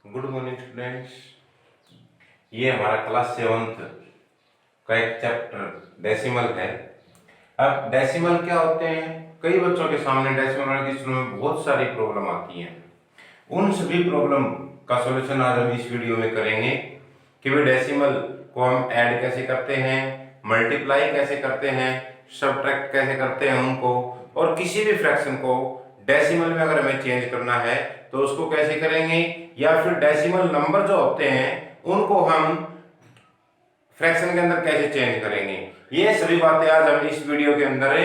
Good morning students. ये हमारा class 7th का एक चैप्टर डेसिमल है। अब डेसिमल क्या होते हैं, कई बच्चों के सामने डेसिमल के शुरू में बहुत सारी प्रॉब्लम आती हैं। उन सभी प्रॉब्लम का सॉल्यूशन आज हम इस वीडियो में करेंगे कि भाई डेसिमल को हम ऐड कैसे करते हैं, मल्टीप्लाई कैसे करते हैं, सब्ट्रैक्ट कैसे करते हैं उनको, और किसी भी फ्रैक्शन को डेसिमल में अगर हमें चेंज करना है तो उसको कैसे करेंगे, या फिर डेसिमल नंबर जो होते हैं उनको हम फ्रैक्शन के अंदर कैसे चेंज करेंगे। ये सभी बातें आज हम इस वीडियो के अंदर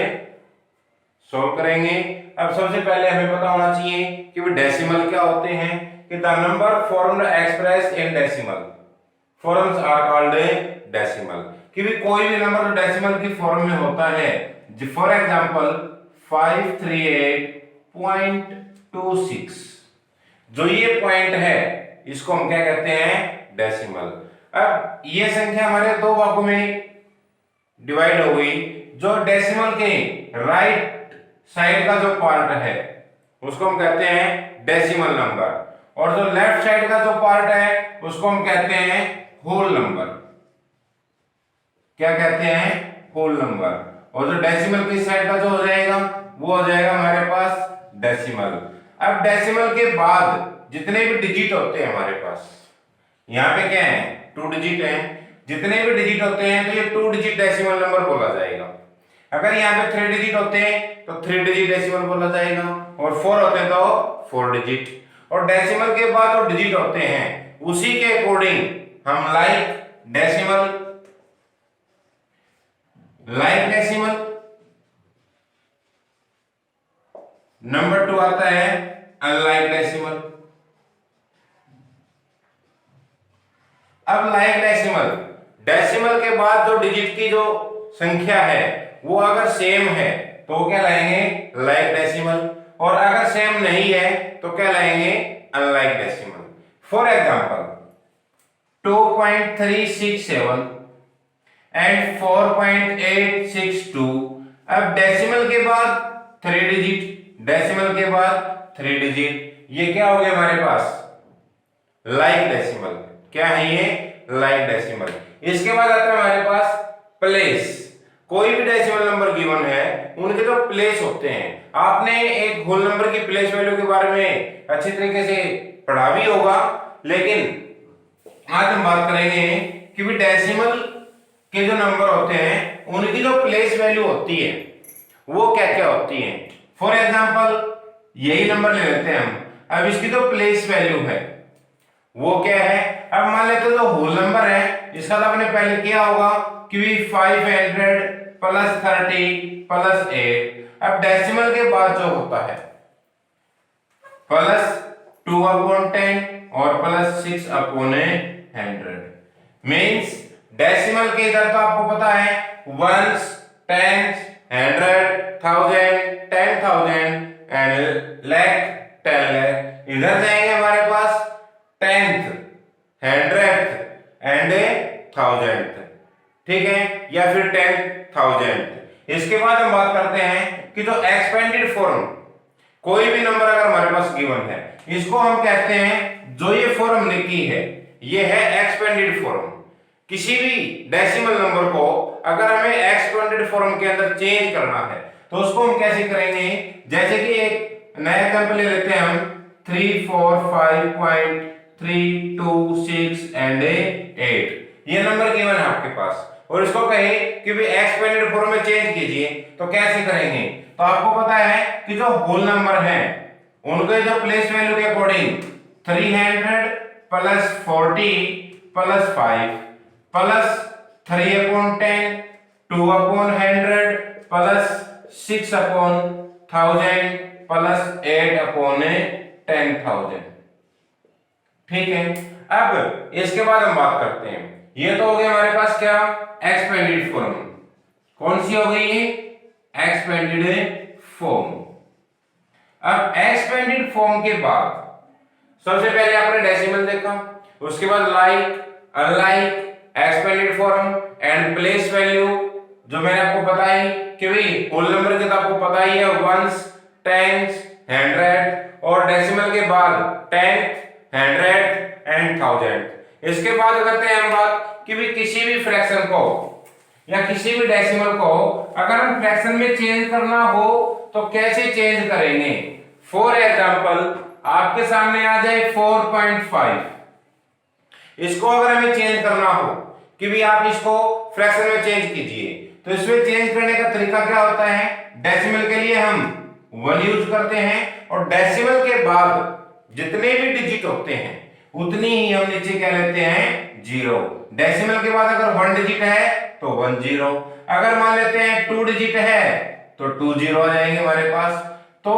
सॉल्व करेंगे। अब सबसे पहले हमें पता होना चाहिए कि वो डेसिमल क्या होते हैं। कि the number formed express in decimal forms are called decimal. कि भी कोई भी नंबर जो डेसिमल की फॉर्म में होता है, फॉर एग्जांपल 538.26, जो ये पॉइंट है इसको हम क्या कहते हैं, डेसिमल। अब ये संख्या हमारे दो भागों में डिवाइड हो गई। जो डेसिमल के राइट साइड का जो पार्ट है उसको हम कहते हैं डेसिमल नंबर, और जो लेफ्ट साइड का जो पार्ट है उसको हम कहते हैं होल नंबर। क्या कहते हैं, होल नंबर। और जो डेसिमल की साइड का जो हो जाएगा वो हो जाएगा हमारे पास डेसिमल। अब डेसिमल के बाद जितने भी डिजिट होते हैं हमारे पास, यहाँ पे क्या है, 2 डिजिट हैं, जितने भी डिजिट होते हैं तो ये 2 डिजिट डेसिमल नंबर बोला जाएगा। अगर यहाँ पे 3 डिजिट होते हैं तो 3 डिजिट डेसिमल बोला जाएगा, और 4 होते हैं तो 4 डिजिट। और डेसिमल के बाद जो डिजिट होते हैं उसी के अकॉर्डिंग हम लाइक डेसिमल नंबर 2 आता है अनलाइक डेसिमल। अब लाइक डेसिमल, डेसिमल के बाद जो डिजिट की जो संख्या है वो अगर सेम है तो क्या लाएंगे, लाइक डेसिमल, और अगर सेम नहीं है तो क्या लाएंगे, unlike decimal. For example 2.367 and 4.862। अब डेसिमल के बाद 3 डिजिट, डेसिमल के बाद 3 डिजिट, ये क्या हो गया हमारे पास, लाइक डेसिमल। क्या है ये, लाइक डेसिमल। इसके बाद आता है हमारे पास प्लेस। कोई भी डेसिमल नंबर गिवन है उनके जो प्लेस होते हैं, आपने एक होल नंबर की प्लेस वैल्यू के बारे में अच्छी तरीके से पढ़ा भी होगा, लेकिन आज हम बात करेंगे कि भी डेसिमल के जो नंबर होते हैं उनकी जो प्लेस वैल्यू होती है वो क्या क्या होती है। फॉर एग्जांपल यही नंबर ले लेते हैं हम। अब इसकी जो प्लेस वैल्यू है वो क्या है। अब मान लेते जो होल नंबर है इसका तो आपने पहले किया होगा कि 500 प्लस 30 प्लस 8। अब डेसिमल के बाद जो होता है प्लस 2/10 और प्लस 6/100। मींस डेसिमल के इधर तो आपको पता है ones, tens, 100, 1000, 10,000 and lakh, 10 lakh. इधर जाएंगे हमारे पास 10th, 100th एंड 1000th, ठीक है, या फिर 10,000th। इसके बाद हम बात करते हैं कि जो एक्सपेंडेड फॉर्म, कोई भी नंबर अगर हमारे पास गिवन है इसको हम कहते हैं, जो ये फॉर्म हमने की है ये है एक्सपेंडेड फॉर्म। किसी भी डेसिमल नंबर को अगर हमें एक्सपेंडेड फॉर्म के अंदर चेंज करना है तो उसको हम कैसे करेंगे। जैसे कि एक नया एग्जांपल ले लेते हैं हम 3, 4, 5.3, 2, 6 एंड 8। ये नंबर गिवन है आपके पास, और इसको कहे कि भी एक्सपेंडेड फॉर्म में चेंज कीजिए तो कैसे करेंगे। तो आपको पता है कि जो होल नंबर है उनके जो प्लेस वैल्यू के according 300 plus 40 plus 5 plus 3/10 2/100 plus 6/1000 plus 8/10,000। ठीक है। अब इसके बाद हम बात करते हैं, ये तो हो गया हमारे पास क्या, एक्सपेंडेड फॉर्म। कौन सी हो गई ये, एक्सपेंडेड फॉर्म। अब एक्सपेंडेड फॉर्म के बाद सबसे पहले आपने डेसिमल देखा, उसके बाद like, unlike, expanded form and place value, जो मैंने आपको बताई कि भाई होल नंबर के तो आपको पता ही है वंस, टेंस, 100, और डेसिमल के बाद 10th, 100 एंड 1000। इसके बाद करते हैं हम बात कि भी किसी भी फ्रैक्शन को या किसी भी डेसिमल को अगर हम फ्रैक्शन में चेंज करना हो तो कैसे चेंज करेंगे। फॉर एग्जांपल आपके सामने आ जाए 4.5, इसको अगर हमें चेंज करना हो कि भी आप इसको फ्रैक्शन में चेंज कीजिए, तो इसमें चेंज करने का तरीका क्या होता है। डेसिमल के लिए हम 1 यूज करते हैं और डेसिमल के बाद जितने भी डिजिट होते हैं उतनी ही हम नीचे क्या लेते हैं 0। डेसिमल के बाद अगर 1 डिजिट है तो 1 0, अगर मान लेते हैं 2 डिजिट है तो 2 0 आ जाएंगे हमारे पास। तो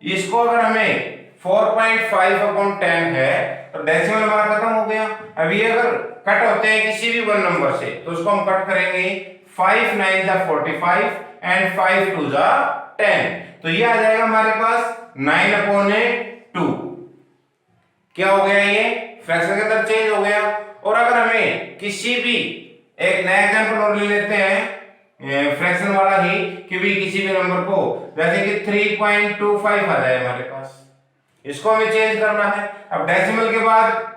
इसको अगर हमें 4.5/10 है तो डेसिमल हमारा खत्म हो गया। अब ये अगर कट होते हैं किसी भी 1 नंबर से तो उसको हम कट करेंगे 5 9 जा 45 एंड 5 2 जा 10, तो ये आ जाएगा हमारे पास 9/2। क्या हो गया, ये फ्रैक्शन के अंदर चेंज हो गया। और अगर हमें किसी भी एक नया एग्जांपल और ले लेते हैं फ्रैक्शन वाला ही कि भी किसी भी नंबर को जैसे कि 3.25 आ जाए हमारे पास, इसको हमें चेंज करना है। अब डेसिमल के बाद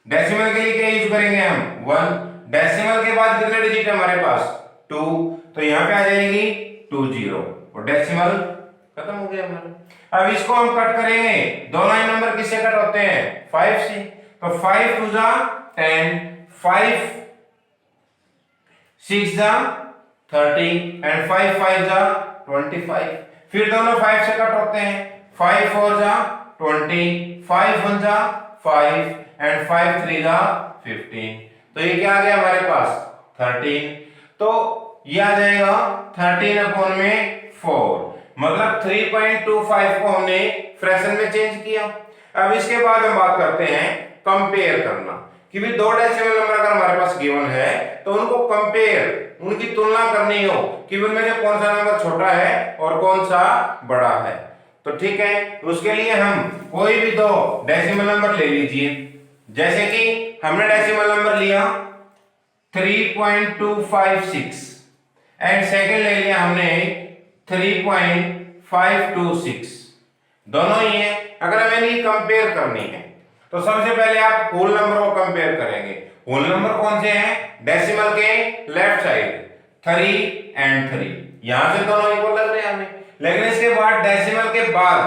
डेसिमल के लिए क्या यूज करेंगे हम 1, डेसिमल के बाद कितने डिजिट है हमारे पास 2, तो यहाँ पे आ जाएगी 2 0 और डेसिमल खत्म हो गया हमारा। अब इसको हम कट करेंगे, दोनों ही नंबर किससे कट होते हैं 5 से, तो 5 2 जा 10, 5 6 जा 30 एंड 5 5 जा 25। फिर दोनों 5 से कट होते हैं, 5 4 जा 20, 5 1 जा 5 एंड 5 3 जा 15। तो ये क्या आ गया हमारे पास 13। तो ये आ जाएगा 13/4, मतलब 3.25 को हमने फ्रैक्शन में चेंज किया। अब इसके बाद हम बात करते हैं कंपेयर करना कि भी दो डेसिमल नंबर अगर हमारे पास गिवन है तो उनको कंपेयर, उनकी तुलना करनी हो कि उनमें से कौन सा नंबर छोटा है और कौन सा बड़ा है। तो ठीक है, उसके लिए हम कोई भी दो डेसिमल नंबर ले लीजिए। जैसे कि हमने डेसिमल नंबर लिया 3.256 एंड सेकंड ले लिया हमने 3.526, दोनों ही है। अगर हमें इन्हें कंपेयर करनी है तो सबसे पहले आप होल नंबर को कंपेयर करेंगे। होल नंबर कौन से हैं, डेसिमल के लेफ्ट साइड 3 एंड 3, यहां से दोनों इक्वल लग रहे हैं हमें। लेकिन इसके बाद डेसिमल के बाद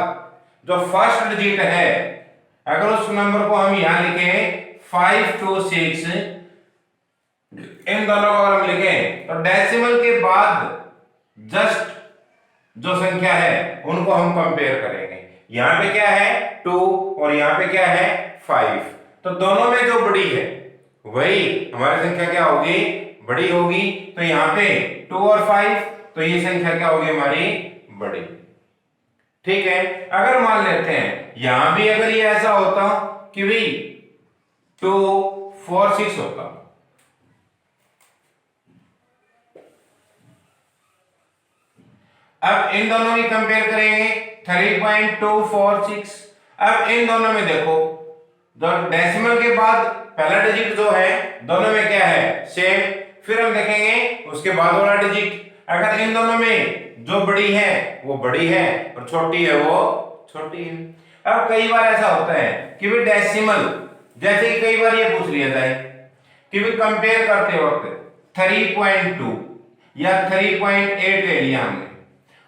जो फर्स्ट डिजिट है, अगर उस नंबर को हम यहां लिखें 5 2 6, इन दोनों को अगर हम लिखें तो डेसिमल के बाद जस्ट जो संख्या है उनको हम कंपेयर करेंगे। यहां पे क्या है 2 और यहां पे क्या है 5, तो दोनों में जो बड़ी है वही हमारी संख्या क्या होगी, बड़ी होगी। तो यहाँ पे 2 और 5, तो ये संख्या क्या होगी हमारी, बड़ी। ठीक है, अगर मान लेते हैं यहां भी अगर ये ऐसा होता कि भाई 2 4 6 होता, अब इन दोनों की कंपेयर करेंगे 3.246। अब इन दोनों में देखो जो डेसिमल के बाद पहला डिजिट जो है दोनों में क्या है सेम, फिर हम देखेंगे उसके बाद वाला डिजिट। अगर इन दोनों में जो बड़ी है वो बड़ी है और छोटी है वो छोटी है। अब कई बार ऐसा होता है कि भी डेसिमल, जैसे कि कई बार ये पूछ लिया जाए कि भी कंपेयर करते वक्त 3.2 या 3.8 ले लिया हमने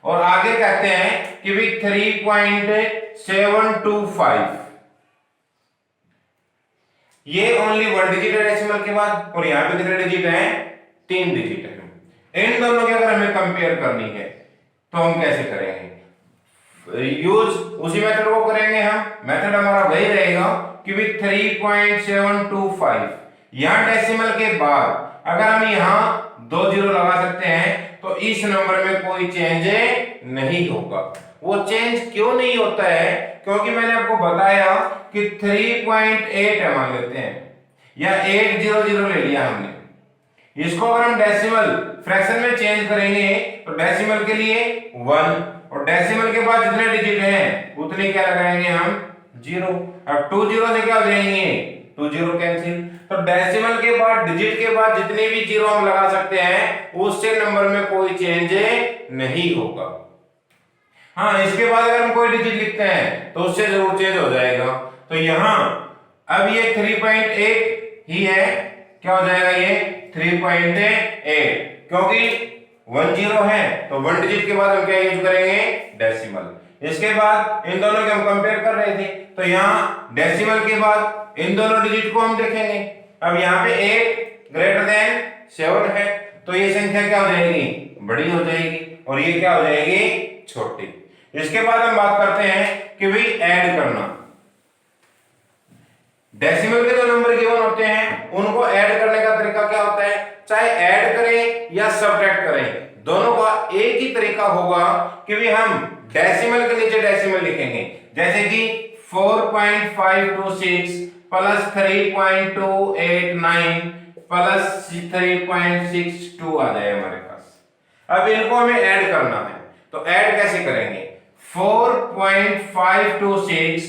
और आगे कहते हैं कि भी 3.725, ये ओनली 1 डिजिट है डेसिमल के बाद और यहां पे कितने डिजिट हैं, 3 डिजिट है। इन दोनों की अगर हमें कंपेयर करनी है तो हम कैसे करेंगे, यूज उसी मेथड को करेंगे हम। मेथड हमारा वही रहेगा कि भी 3.725, यहां डेसिमल के बाद अगर हम यहां 2 जीरो लगा सकते हैं तो इस नंबर में कोई चेंज नहीं होगा। वो चेंज क्यों नहीं होता है, क्योंकि मैंने आपको बताया कि 3.8 है मान लेते हैं या 800 ले लिया हमने, इसको अगर हम डेसिमल फ्रैक्शन में चेंज करेंगे तो डेसिमल के लिए 1 और डेसिमल के बाद जितने डिजिट हैं उतने क्या लगाएंगे हम 0। अब 2 0 से क्या हो जाएंगे 2 0 कैंसिल, तो डेसिमल के बाद डिजिट के बाद जितने भी जीरो हम लगा सकते हैं उससे नंबर में कोई चेंज नहीं होगा। हाँ, इसके बाद अगर हम कोई डिजिट लिखते हैं तो उससे जरूर चेंज हो जाएगा। तो यहां अब ये 3.8 ही है, क्या हो जाएगा ये 3.8, क्योंकि 10 है तो 1 डिजिट के बाद हम क्या यूज करेंगे, डेसिमल। इसके बाद इन दोनों के हम कंपेयर कर रहे थे, तो यहाँ डेसिमल के बाद इन दोनों डिजिट को हम देखेंगे। अब यहाँ पे 8 ग्रेटर देन 7 है, तो ये संख्या क्या हो जाएगी, बड़ी हो जाएगी, और ये क्या हो जाएगी, छोटी। इसके बाद हम बात करते हैं कि भाई ऐड करना। डेसिमल के जो नंबर गिवन होते हैं उनको ऐड करने का तरीका क्या होता है, चाहे ऐड करें या सब्ट्रैक्ट करें, दोनों का एक ही तरीका होगा कि भी हम डेसिमल के नीचे डेसिमल लिखेंगे। जैसे कि 4.526 प्लस 3.289 प्लस 3.62 आ जाए हमारे पास। अब इनको हमें ऐड करना है, तो ऐड कैसे करेंगे, 4.526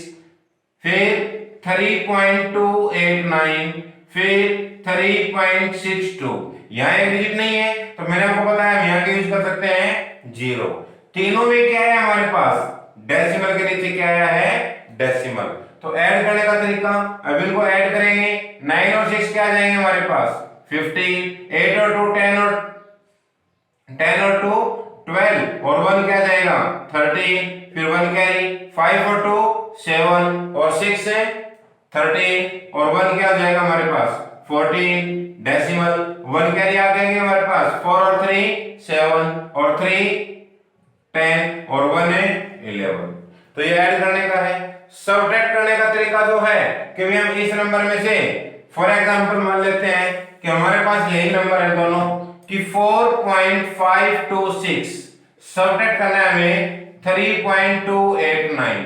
फिर 3.289 फिर 3.62, यहां एक डिजिट नहीं है तो मैंने आपको बताया हम यहां के यूज कर सकते हैं 0। तीनों में क्या है हमारे पास, डेसिमल के नीचे क्या आया है, डेसिमल। तो ऐड करने का तरीका, अब इनको ऐड करेंगे, 9 और 6 क्या आ जाएंगे हमारे पास 15, 8 और 2 10 और 2 12 और 1 क्या जाएगा 13, फिर 1 कैरी, 5 और 2 7 और 6 है 13 और 1 क्या हो जाएगा हमारे पास 14, डेसिमल 1 कैरी आ जाएंगे हमारे पास 4 और 3 7 और 3 10 और 1 है 11। तो ये ऐड करने का है। सबट्रैक्ट करने का तरीका जो है कि भी हम इस नंबर में से फॉर एग्जांपल मान लेते हैं कि हमारे पास यही नंबर है दोनों कि 4.526 सबट्रैक्ट करना है हमें 3.289,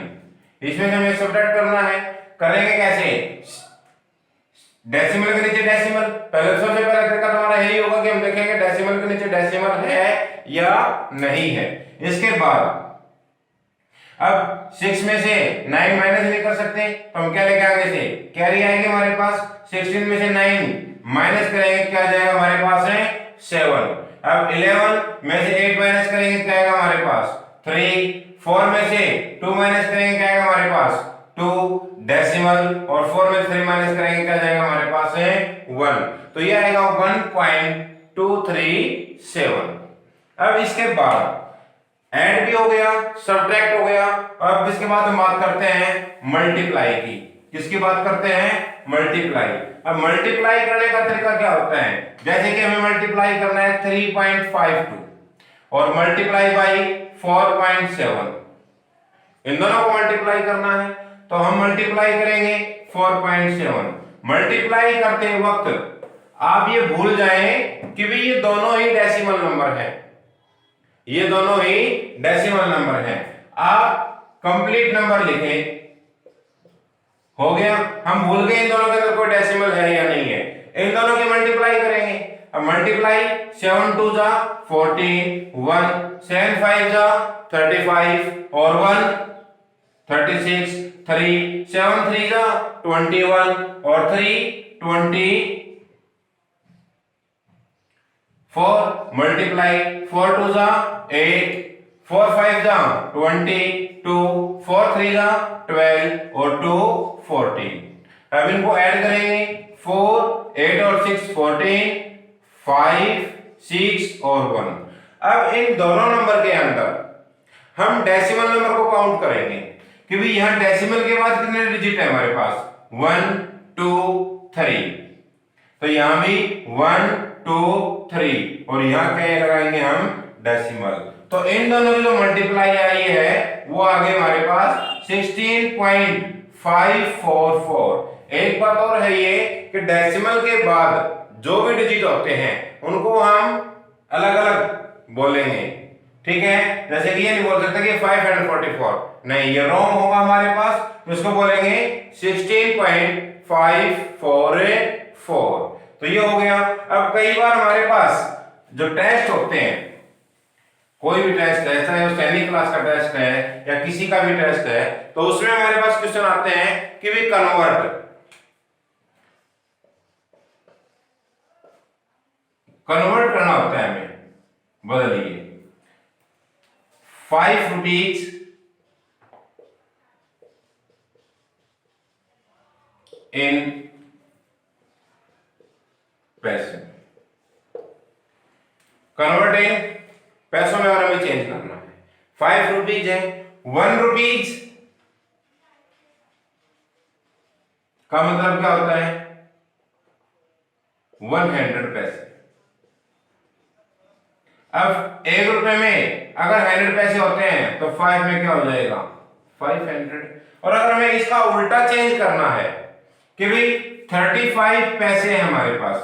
इसमें से हमें सबट्रैक्ट करना है। करेंगे कैसे, डेसिमल के नीचे डेसिमल, पहले सबसे पहला तरीका हमारा यही होगा कि हम देखेंगे डेसिमल के नीचे डेसिमल है या नहीं है। इसके बाद अब 6 में से 9 माइनस नहीं कर सकते तो हम क्या लेके आगे से कैरी आएंगे हमारे पास, 16 में से 9 माइनस करेंगे क्या जाएगा हमारे पास है 7। अब 11 में से 8 माइनस करेंगे क्या आएगा हमारे पास 3, 4 में से 2 माइनस करेंगे क्या आएगा हमारे पास 2, डेसिमल और 4 में से 3 माइनस करेंगे क्या जाएगा हमारे पास है 1, तो ये आएगा 1.237। अब इसके बाद ऐड भी हो गया, सब्ट्रैक्ट हो गया, अब इसके बाद हम बात करते हैं मल्टीप्लाई की। किसकी बात करते हैं, मल्टीप्लाई। अब मल्टीप्लाई करने का तरीका क्या होता है, जैसे कि हमें मल्टीप्लाई करना है 3.52 और मल्टीप्लाई बाई 4.7, इन दोनों को मल्टीप्लाई करना है तो हम मल्टीप्लाई करेंगे 4.7। मल्टीप्लाई करते वक्त आप ये भूल जाएं कि भी ये दोनों ही डेसिमल नंबर है, ये दोनों ही डेसिमल नंबर है। आप कंप्लीट नंबर लिखें, हो गया, हम भूल गए इन दोनों के अंदर कोई डेसिमल है या नहीं है, इन दोनों की मल्टीप्लाई करेंगे। अब मल्टीप्लाई 7 2 जा 14, 1 7 5 जा 35 और 1 36, 3 7 3 जा 21 और 3 24 मल्टीप्लाई 4 2 जा 8, 4 5 जा 22, 4 3 जा 12 और 2 14। अब इनको ऐड करेंगे 4 8 और 6 14, 5 6 और 1। अब इन दोनों नंबर के अंदर हम डेसिमल नंबर को काउंट करेंगे कि भाई यहां डेसिमल के बाद कितने डिजिट है हमारे पास 1 2 3, तो यहां भी 1 2 3 और यहां क्या लगाएंगे हम डेसिमल। तो इन दोनों की जो मल्टीप्लाई आई है वो आ गई हमारे पास 16.544। एक बात और है ये कि डेसिमल के बाद जो भी डिजिट होते हैं उनको हम अलग अलग बोलेंगे, ठीक है। जैसे कि ये नहीं बोल सकते कि 544, नहीं, ये रॉन्ग होगा हमारे पास, तो इसको बोलेंगे 16.544। तो ये हो गया। अब कई बार हमारे पास जो टेस्ट होते हैं, कोई भी टेस्ट है, चाहे वो सैनिक क्लास का टेस्ट है या किसी का भी टेस्ट है, तो उसमें हमारे पास क्वेश्चन आते हैं कि भी कन्वर्ट करना होता है हमें, बदलिए 5 रुपीज इन पैसे, कन्वर्ट इन पैसों में और हमें चेंज करना है। 5 रुपीज है, 1 रुपीज का मतलब क्या होता है 100 पैसे। अब 1 रुपए में अगर 100 पैसे होते हैं तो 5 में क्या हो जाएगा 500। और अगर हमें इसका उल्टा चेंज करना है कि भाई 35 पैसे हैं हमारे पास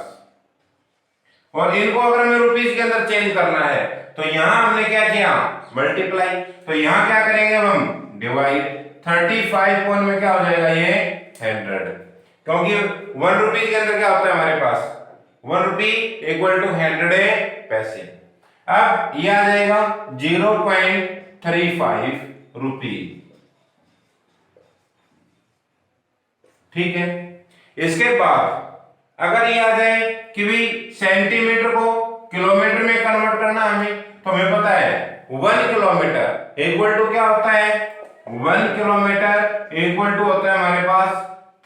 और इनको अगर हमें रुपीज के अंदर चेंज करना है तो यहां हमने क्या किया मल्टीप्लाई, तो यहां क्या करेंगे हम डिवाइड। 35 कौन में क्या हो जाएगा ये 100, क्योंकि 1 रुपीज के अंदर क्या होता है हमारे पास 1 रुपी इक्वल टू 100 पैसे। अब ये आ जाएगा 0.35 रुपी, ठीक है। इसके बाद अगर ये आ जाए कि भी सेंटीमीटर को किलोमीटर में कन्वर्ट करना हमें, तो हमें पता है 1 किलोमीटर इक्वल टू क्या होता है 1 किलोमीटर इक्वल टू होता है हमारे पास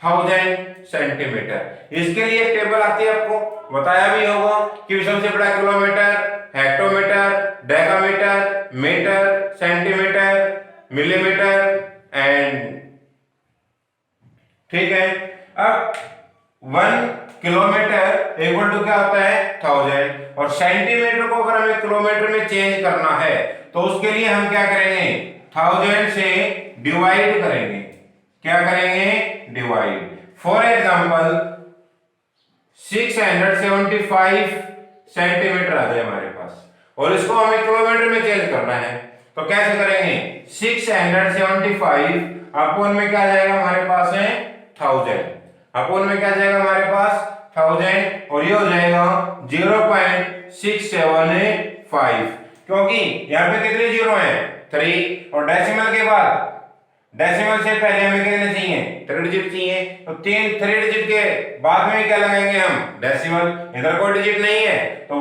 1000 सेंटीमीटर। इसके लिए एक टेबल आती है, आपको बताया भी होगा कि सबसे बड़ा kilometre, hectometre, decametre, metre, centimetre, millimetre and, ठीक है। अब 1 किलोमीटर इक्वल टू क्या होता है 1000 और सेंटीमीटर को अगर हमें किलोमीटर में चेंज करना है तो उसके लिए हम क्या करेंगे 1000 से डिवाइड करेंगे। क्या करेंगे डिवाइड। फॉर एग्जांपल 675 सेंटीमीटर आ जाए हमारे पास और इसको हमें किलोमीटर में चेंज करना है, तो कैसे करेंगे 675 अपॉन में क्या जाएगा हमारे पास है 1000, अपॉन में क्या जाएगा हमारे पास 1000 और ये हो जाएगा 0.675, क्योंकि यहाँ पे कितने जीरो हैं 3 और डेसिमल के बाद डेसिमल से पहले हमें कितने चाहिए 3 डिजिट चाहिए, तो 3 डिजिट के बाद में क्या लगाएंगे हम डेसिमल, इधर कोई डिजिट नहीं है तो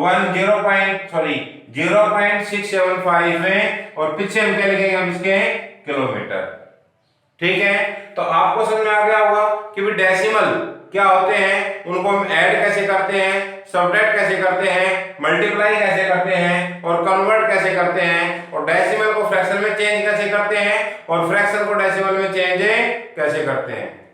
0.675 है और पीछे हम क्या लिखेंगे हम इसके किलोमीटर, ठीक है। तो आपको समझ में आ गया होगा कि भी डेसिमल क्या होते हैं, उनको हम ऐड कैसे करते हैं, सबट्रैक्ट कैसे करते हैं, मल्टीप्लाई कैसे करते हैं और कन्वर्ट कैसे करते हैं और डेसिमल को फ्रैक्शन में चेंज कैसे करते हैं और फ्रैक्शन को डेसिमल में चेंज कैसे करते हैं।